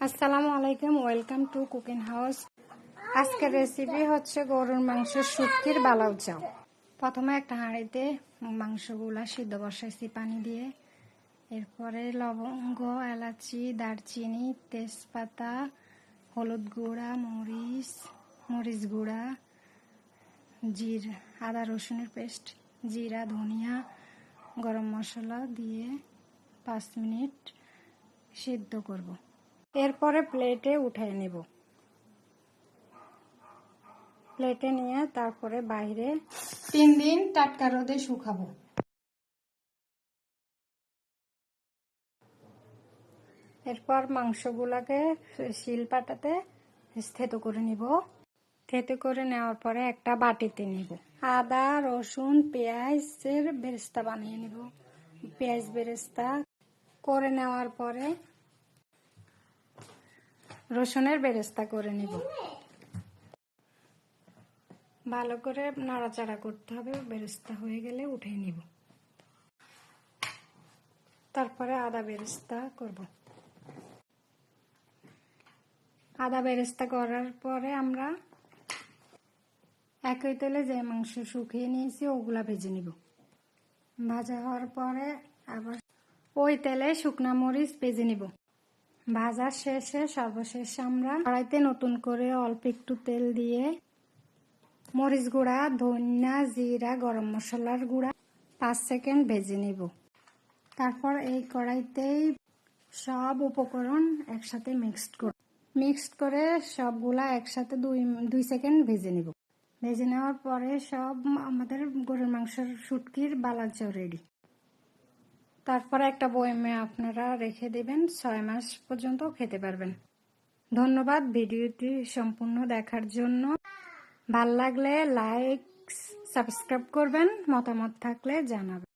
আসসালামু আলাইকুম, welcome to cooking house. আজকের রেসিপি হচ্ছে গরুর মাংসের শুটকির বালাউ চাও। প্রথমে একটা হাঁড়িতে মাংসগুলা সিদ্ধ বসাইছি পানি দিয়ে। এরপরে লবঙ্গ, এলাচি, দারচিনি, তেজপাতা, হলুদ গুঁড়া, মরিচ গুঁড়া, জিরা, আদা রসুনের পেস্ট, জিরা, ধনিয়া, গরম মশলা দিয়ে 5 মিনিট সিদ্ধ করব। এরপরে প্লেটে উঠিয়ে নেব। প্লেটে নিয়ে তারপরে বাইরে 3 দিন টাটকা রোদে শুকাবো। এরপর মাংসগুলাকে শিলপাটাতে থেতো করে নিব। থেতো করে নেওয়ার পরে একটা বাটিতে নিব। আদা, রসুন, পেঁয়াজের বেরেস্তা বানিয়ে নিব। পেঁয়াজ বেরেস্তা করে নেওয়ার পরে রসুনের বেরেস্তা করে নিব। ভালো করে নাড়াচাড়া করতে হবে। বেরেস্তা হয়ে গেলে উঠিয়ে নিব। তারপরে আদা বেরেস্তা করব। আদা বেরেস্তা করার পরে আমরা একই তেলে যে মাংস শুকিয়ে নিয়েছি ওগুলা ভেজে নিব। ভাজা হওয়ার পরে আবার ওই তেলে শুকনা মরিচ ভেজে নিব। ভাজার শেষে সর্বশেষ আমরা কড়াইতে নতুন করে অল্প একটু তেল দিয়ে মরিচ গুঁড়া, ধনিয়া, জিরা, গরম মশলার গুঁড়া 5 সেকেন্ড ভেজে নিব। তারপর এই কড়াইতেই সব উপকরণ একসাথে মিক্সড করে সবগুলা একসাথে 2 সেকেন্ড ভেজে নিব। ভেজে নেওয়ার পরে সব আমাদের গরুর মাংসের শুটকির বালাউ চাও রেডি। তারপরে একটা বয়মে আপনারা রেখে দেবেন, 6 মাস পর্যন্ত খেতে পারবেন। ধন্যবাদ ভিডিওটি সম্পূর্ণ দেখার জন্য। ভাল লাগলে লাইক, সাবস্ক্রাইব করবেন। মতামত থাকলে জানাবেন।